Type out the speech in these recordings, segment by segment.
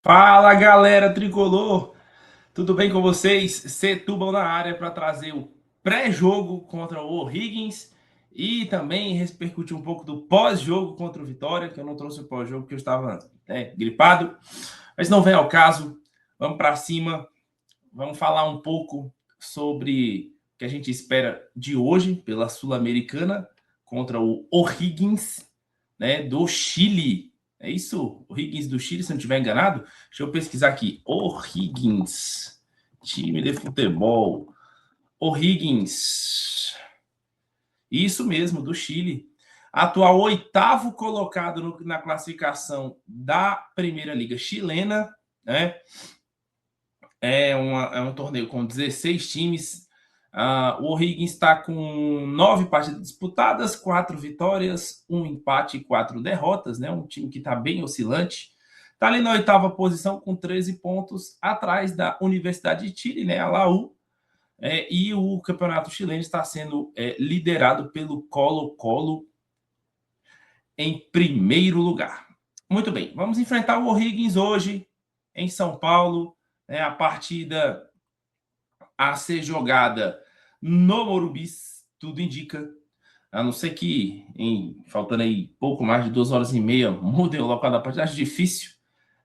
Fala galera tricolor, tudo bem com vocês? Setúbal na área para trazer o pré-jogo contra o O'Higgins e também repercutir um pouco do pós-jogo contra o Vitória, que eu não trouxe o pós-jogo porque eu estava gripado, mas não vem ao caso. Vamos para cima, vamos falar um pouco sobre o que a gente espera de hoje pela Sul-Americana contra o O'Higgins, né, do Chile. É isso? O'Higgins do Chile, se não estiver enganado. Deixa eu pesquisar aqui. O'Higgins, time de futebol. O'Higgins. Isso mesmo, do Chile. Atual oitavo colocado na classificação da Primeira Liga Chilena, né? É um torneio com 16 times. O O'Higgins está com 9 partidas disputadas, 4 vitórias, um empate e 4 derrotas, né? Um time que está bem oscilante. Está ali na oitava posição com 13 pontos, atrás da Universidade de Chile, né? A Laú. E o campeonato chileno está sendo liderado pelo Colo-Colo em primeiro lugar. Muito bem, vamos enfrentar o O'Higgins hoje em São Paulo. A partida a ser jogada no Morumbi, tudo indica. A não ser que, faltando aí pouco mais de 2 horas e meia, mudem o local da partida, acho difícil,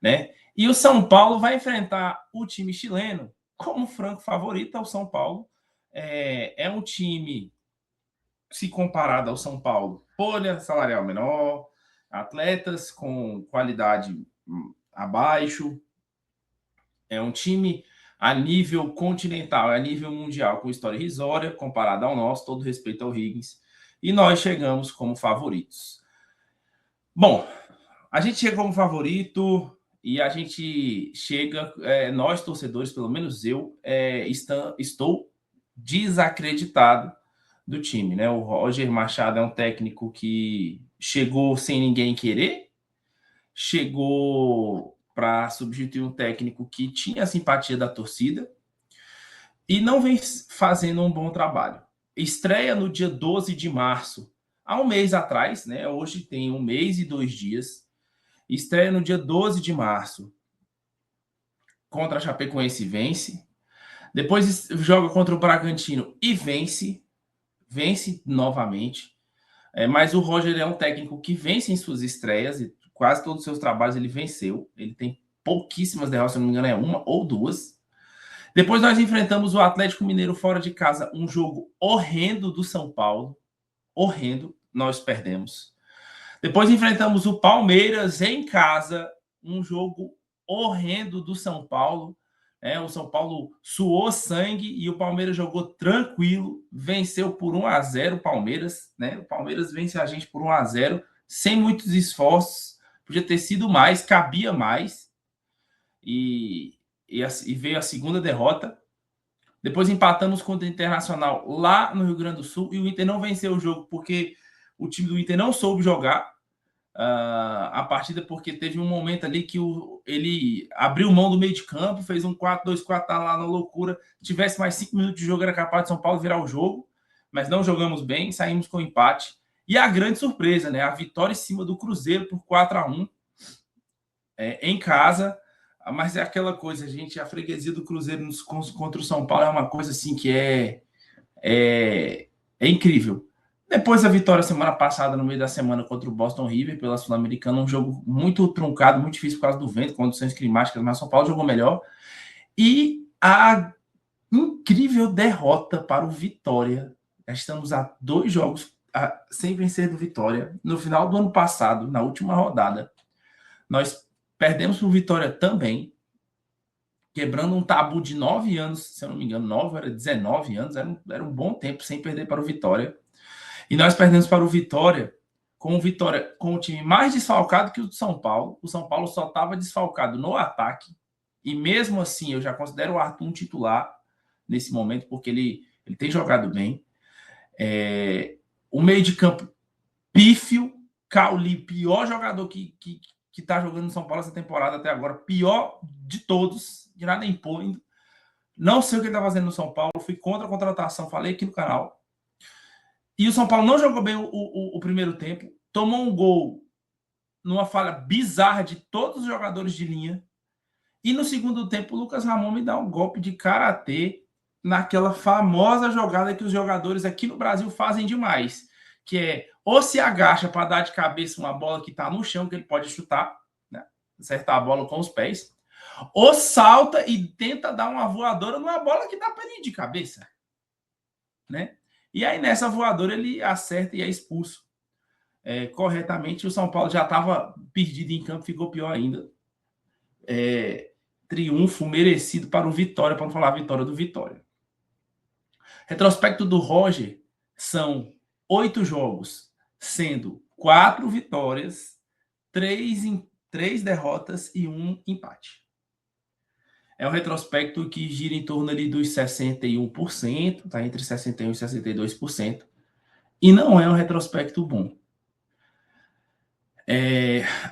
né? E o São Paulo vai enfrentar o time chileno como franco favorito ao São Paulo. É um time, se comparado ao São Paulo, folha salarial menor, atletas com qualidade abaixo. É um time a nível continental, a nível mundial, com história irrisória, comparado ao nosso, todo respeito ao Higgins. E nós chegamos como favoritos. Bom, a gente chega como favorito e a gente chega, nós torcedores, pelo menos eu, estou desacreditado do time, né? O Roger Machado é um técnico que chegou sem ninguém querer, chegou para substituir um técnico que tinha a simpatia da torcida e não vem fazendo um bom trabalho. Estreia no dia 12 de março, há um mês atrás, né? Hoje tem 1 mês e 2 dias. Estreia no dia 12 de março contra a Chapecoense, vence. Depois joga contra o Bragantino e vence novamente. Mas o Roger é um técnico que vence em suas estreias e quase todos os seus trabalhos ele venceu. Ele tem pouquíssimas derrotas, se não me engano, é uma ou duas. Depois nós enfrentamos o Atlético Mineiro fora de casa, um jogo horrendo do São Paulo. Horrendo, nós perdemos. Depois enfrentamos o Palmeiras em casa, um jogo horrendo do São Paulo. O São Paulo suou sangue e o Palmeiras jogou tranquilo, venceu por 1-0 o Palmeiras, né? O Palmeiras vence a gente por 1-0, sem muitos esforços, podia ter sido mais, cabia mais, e veio a segunda derrota. Depois empatamos contra o Internacional lá no Rio Grande do Sul e o Inter não venceu o jogo porque o time do Inter não soube jogar a partida, porque teve um momento ali que ele abriu mão do meio de campo, fez um 4-2-4, tá lá na loucura. Se tivesse mais 5 minutos de jogo, era capaz de São Paulo virar o jogo, mas não jogamos bem, saímos com empate. E a grande surpresa, né? A vitória em cima do Cruzeiro por 4-1 em casa. Mas é aquela coisa, gente, a freguesia do Cruzeiro contra o São Paulo é uma coisa assim que é incrível. Depois a vitória semana passada, no meio da semana, contra o Boston River pela Sul-Americana, um jogo muito truncado, muito difícil por causa do vento, condições climáticas, mas São Paulo jogou melhor. E a incrível derrota para o Vitória. Já estamos a 2 jogos sem vencer do Vitória. No final do ano passado, na última rodada, nós perdemos para o Vitória também, quebrando um tabu de 9 anos, se eu não me engano, 9 era 19 anos, era um bom tempo sem perder para o Vitória. E nós perdemos para o Vitória com o time mais desfalcado que o do São Paulo. O São Paulo só estava desfalcado no ataque. E mesmo assim, eu já considero o Arthur um titular nesse momento, porque ele tem jogado bem. O meio de campo pífio. Cauli, pior jogador que está jogando no São Paulo essa temporada até agora. Pior de todos, de nada impondo. Não sei o que ele está fazendo no São Paulo. Fui contra a contratação, falei aqui no canal. E o São Paulo não jogou bem o primeiro tempo. Tomou um gol numa falha bizarra de todos os jogadores de linha. E no segundo tempo, o Lucas Ramon me dá um golpe de karatê naquela famosa jogada que os jogadores aqui no Brasil fazem demais, que é ou se agacha para dar de cabeça uma bola que está no chão, que ele pode chutar, né? Acertar a bola com os pés, ou salta e tenta dar uma voadora numa bola que dá para ele ir de cabeça, né? E aí nessa voadora ele acerta e é expulso corretamente. O São Paulo já estava perdido em campo, ficou pior ainda. Triunfo merecido para o Vitória, para não falar a vitória do Vitória. Retrospecto do Roger são 8 jogos, sendo 4 vitórias, 3 derrotas e 1 empate. É um retrospecto que gira em torno ali dos 61%, tá entre 61% e 62%, e não é um retrospecto bom.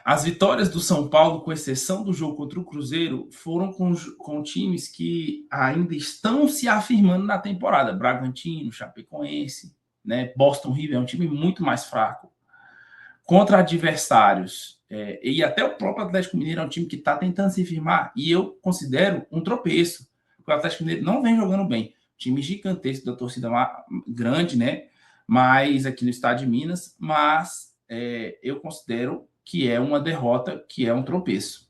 As vitórias do São Paulo, com exceção do jogo contra o Cruzeiro, foram com times que ainda estão se afirmando na temporada. Bragantino, Chapecoense, né? Boston River é um time muito mais fraco. Contra adversários, e até o próprio Atlético Mineiro é um time que está tentando se firmar, e eu considero um tropeço, porque o Atlético Mineiro não vem jogando bem. Time gigantesco da torcida lá, grande, né? Mas aqui no estado de Minas, mas eu considero que é uma derrota, que é um tropeço.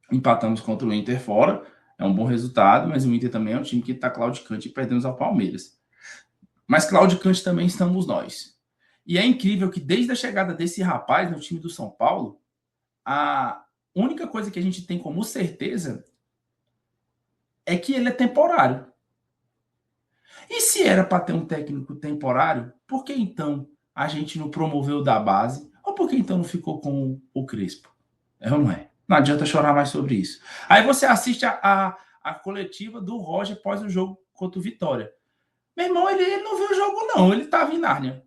Empatamos contra o Inter fora, é um bom resultado, mas o Inter também é um time que está claudicante e perdemos ao Palmeiras. Mas claudicante também estamos nós. E é incrível que desde a chegada desse rapaz no time do São Paulo, a única coisa que a gente tem como certeza é que ele é temporário. E se era para ter um técnico temporário, por que então a gente não promoveu da base? Ou por que então não ficou com o Crespo? É ou não é? Não adianta chorar mais sobre isso. Aí você assiste a coletiva do Roger após o jogo contra o Vitória. Meu irmão, ele não viu o jogo, não. Ele estava em Nárnia.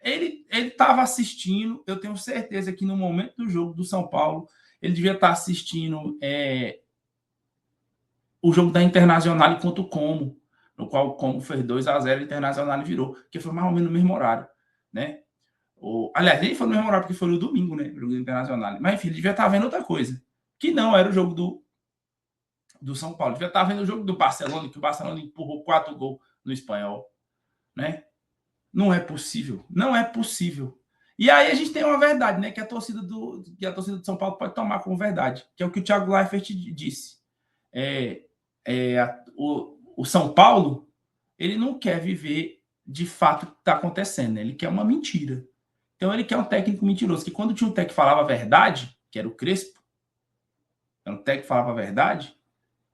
Ele estava assistindo, eu tenho certeza que no momento do jogo do São Paulo, ele devia estar assistindo o jogo da Internacional contra o Como, no qual o Como fez 2-0, a Internacional virou, que foi mais ou menos no mesmo horário, né? Aliás, nem foi no mesmo horário, porque foi no domingo, né? O jogo do Internacional. Mas enfim, ele devia estar vendo outra coisa, que não era o jogo do São Paulo. Ele devia estar vendo o jogo do Barcelona, que o Barcelona empurrou 4 gols no Espanhol, né? Não é possível. Não é possível. E aí a gente tem uma verdade, né? Que a torcida do São Paulo pode tomar como verdade, que é o que o Thiago Leifert disse. O São Paulo, ele não quer viver de fato o que está acontecendo, né? Ele quer uma mentira. Então ele quer um técnico mentiroso, que quando tinha um técnico que falava a verdade, que era o Crespo, era um técnico que falava a verdade,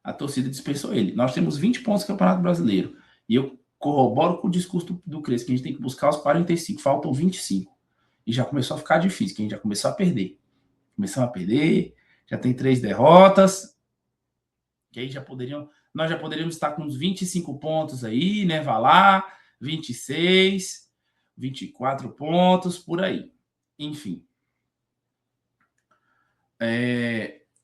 a torcida dispensou ele. Nós temos 20 pontos no Campeonato Brasileiro. E eu corroboro com o discurso do Crespo, que a gente tem que buscar os 45, faltam 25. E já começou a ficar difícil, que a gente já começou a perder. Começamos a perder, já tem 3 derrotas, que aí nós já poderíamos estar com uns 25 pontos aí, né? Vai lá, 26, 24 pontos, por aí. Enfim.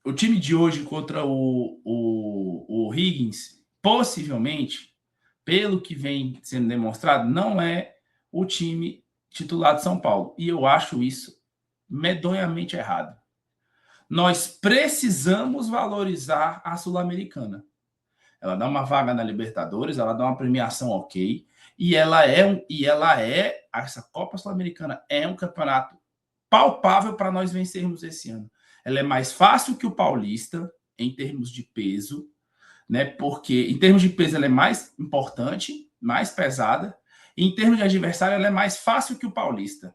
O time de hoje contra o Higgins, possivelmente, pelo que vem sendo demonstrado, não é o time titular de São Paulo. E eu acho isso medonhamente errado. Nós precisamos valorizar a Sul-Americana. Ela dá uma vaga na Libertadores, ela dá uma premiação ok, essa Copa Sul-Americana é um campeonato palpável para nós vencermos esse ano. Ela é mais fácil que o Paulista em termos de peso, né? Porque em termos de peso ela é mais importante, mais pesada, e em termos de adversário ela é mais fácil que o Paulista.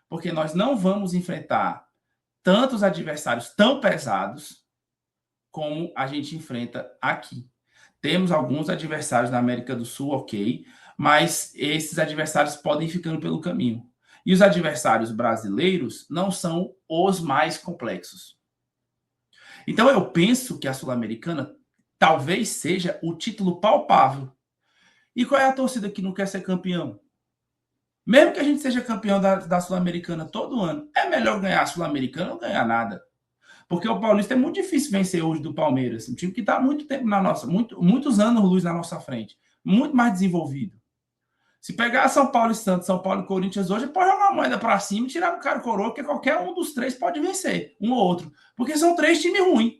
Porque nós não vamos enfrentar tantos adversários tão pesados como a gente enfrenta aqui. Temos alguns adversários na América do Sul, ok, mas esses adversários podem ir ficando pelo caminho. E os adversários brasileiros não são os mais complexos. Então eu penso que a Sul-Americana talvez seja o título palpável. E qual é a torcida que não quer ser campeão? Mesmo que a gente seja campeão da Sul-Americana todo ano, é melhor ganhar a Sul-Americana ou ganhar nada. Porque o Paulista é muito difícil vencer hoje do Palmeiras, um time que está há muito tempo muitos anos luz na nossa frente, muito mais desenvolvido. Se pegar São Paulo e Santos, São Paulo e Corinthians hoje, pode jogar uma moeda para cima e tirar o cara coroa, que qualquer um dos 3 pode vencer, um ou outro. Porque são 3 times ruins.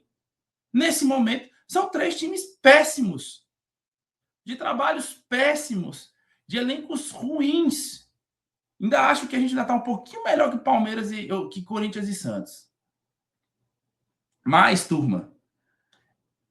Nesse momento, são 3 times péssimos, de trabalhos péssimos, de elencos ruins. Ainda acho que a gente ainda está um pouquinho melhor que Palmeiras e que Corinthians e Santos. Mas, turma,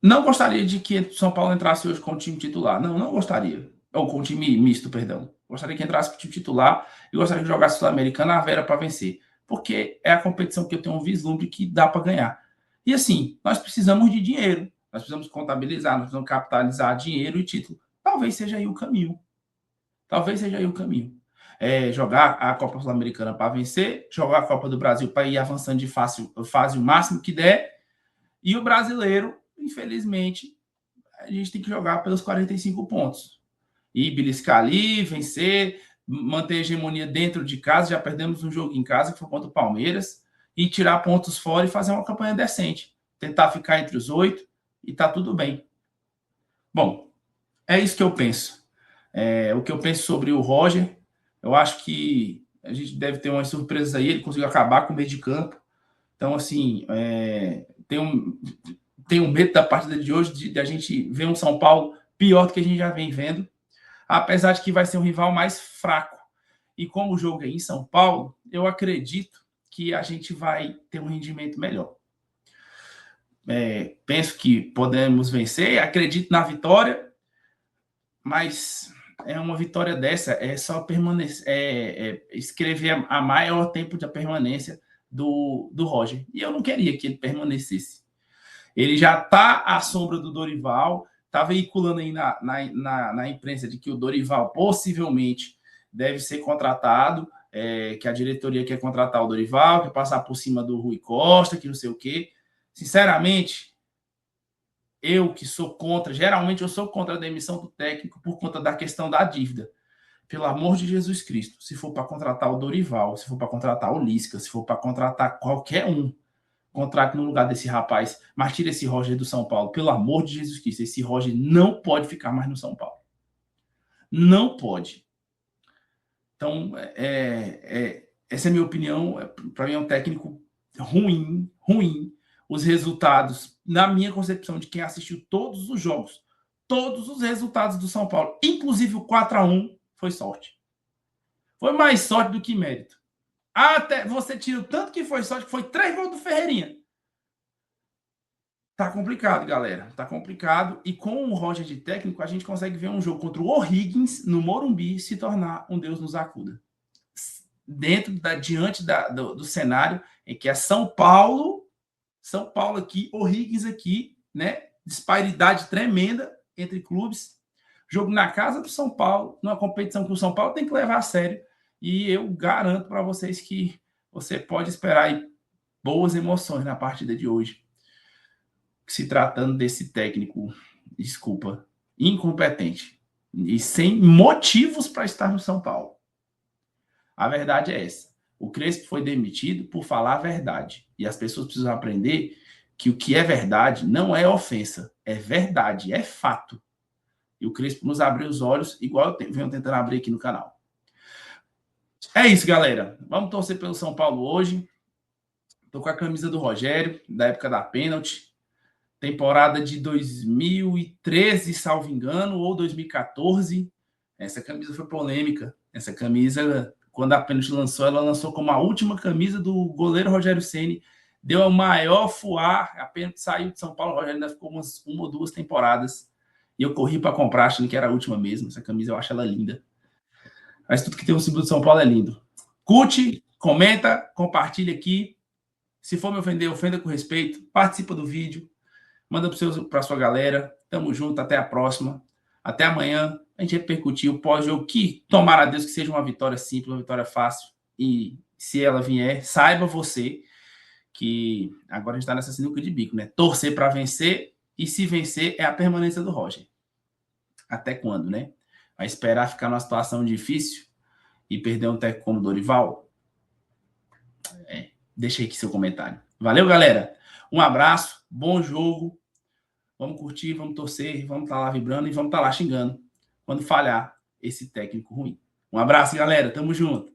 não gostaria de que São Paulo entrasse hoje com o time titular. Não gostaria. Ou com o time misto, perdão. Gostaria que entrasse com o time titular e gostaria que jogasse Sul-Americana à Vera para vencer. Porque é a competição que eu tenho um vislumbre que dá para ganhar. E assim, nós precisamos de dinheiro. Nós precisamos contabilizar, nós precisamos capitalizar dinheiro e título. Talvez seja aí o caminho. Talvez seja aí o caminho. Jogar a Copa Sul-Americana para vencer, jogar a Copa do Brasil para ir avançando de fase o máximo que der. E o brasileiro, infelizmente, a gente tem que jogar pelos 45 pontos. E beliscar ali, vencer, manter a hegemonia dentro de casa. Já perdemos um jogo em casa, que foi contra o Palmeiras. E tirar pontos fora e fazer uma campanha decente. Tentar ficar entre os 8 e tá tudo bem. Bom, é isso que eu penso. O que eu penso sobre o Roger, eu acho que a gente deve ter umas surpresas aí. Ele conseguiu acabar com o meio de campo. Então, assim, tenho medo da partida de hoje de a gente ver um São Paulo pior do que a gente já vem vendo, apesar de que vai ser um rival mais fraco. E como o jogo é em São Paulo, eu acredito que a gente vai ter um rendimento melhor. Penso que podemos vencer, acredito na vitória, mas uma vitória dessa é só permanecer, escrever a maior tempo de permanência do Roger. E eu não queria que ele permanecesse. Ele já está à sombra do Dorival, está veiculando aí na imprensa de que o Dorival possivelmente deve ser contratado, que a diretoria quer contratar o Dorival, quer passar por cima do Rui Costa, que não sei o quê. Sinceramente, eu que sou contra, geralmente eu sou contra a demissão do técnico por conta da questão da dívida. Pelo amor de Jesus Cristo, se for para contratar o Dorival, se for para contratar o Lisca, se for para contratar qualquer um, contrato no lugar desse rapaz, mas tira esse Roger do São Paulo. Pelo amor de Jesus Cristo, esse Roger não pode ficar mais no São Paulo. Não pode. Então, essa é a minha opinião. Para mim é um técnico ruim. Os resultados, na minha concepção de quem assistiu todos os jogos, todos os resultados do São Paulo, inclusive o 4-1, foi sorte. Foi mais sorte do que mérito. Até você tira o tanto que foi sorte, que foi 3 gols do Ferreirinha. Tá complicado, galera. Tá complicado. E com o Roger de técnico, a gente consegue ver um jogo contra o O'Higgins no Morumbi se tornar um Deus nos acuda. Diante do cenário em que é São Paulo aqui, O'Higgins aqui, né? Disparidade tremenda entre clubes. Jogo na casa do São Paulo, numa competição que o São Paulo tem que levar a sério. E eu garanto para vocês que você pode esperar aí boas emoções na partida de hoje. Se tratando desse técnico, desculpa, incompetente e sem motivos para estar no São Paulo. A verdade é essa. O Crespo foi demitido por falar a verdade. E as pessoas precisam aprender que o que é verdade não é ofensa, é verdade, é fato. E o Crespo nos abriu os olhos, igual eu venho tentando abrir aqui no canal. É isso, galera. Vamos torcer pelo São Paulo hoje. Estou com a camisa do Rogério, da época da pênalti. Temporada de 2013, salvo engano, ou 2014. Essa camisa foi polêmica. Essa camisa, quando a pênalti lançou, ela lançou como a última camisa do goleiro Rogério Ceni. Deu a maior fuar. A pênalti saiu de São Paulo. O Rogério ainda ficou uma ou 2 temporadas. E eu corri para comprar, achando que era a última mesmo. Essa camisa eu acho ela linda. Mas tudo que tem o símbolo de São Paulo é lindo. Curte, comenta, compartilha aqui. Se for me ofender, ofenda com respeito. Participa do vídeo. Manda para sua galera. Tamo junto, até a próxima. Até amanhã. A gente repercutir o pós-jogo, que tomara a Deus que seja uma vitória simples, uma vitória fácil. E se ela vier, saiba você que agora a gente está nessa sinuca de bico, né? Torcer para vencer, e se vencer é a permanência do Roger. Até quando, né? Vai esperar ficar numa situação difícil e perder um técnico como Dorival? Deixa aí aqui seu comentário. Valeu, galera. Um abraço, bom jogo. Vamos curtir, vamos torcer, vamos estar lá vibrando e vamos estar lá xingando quando falhar esse técnico ruim. Um abraço, galera. Tamo junto.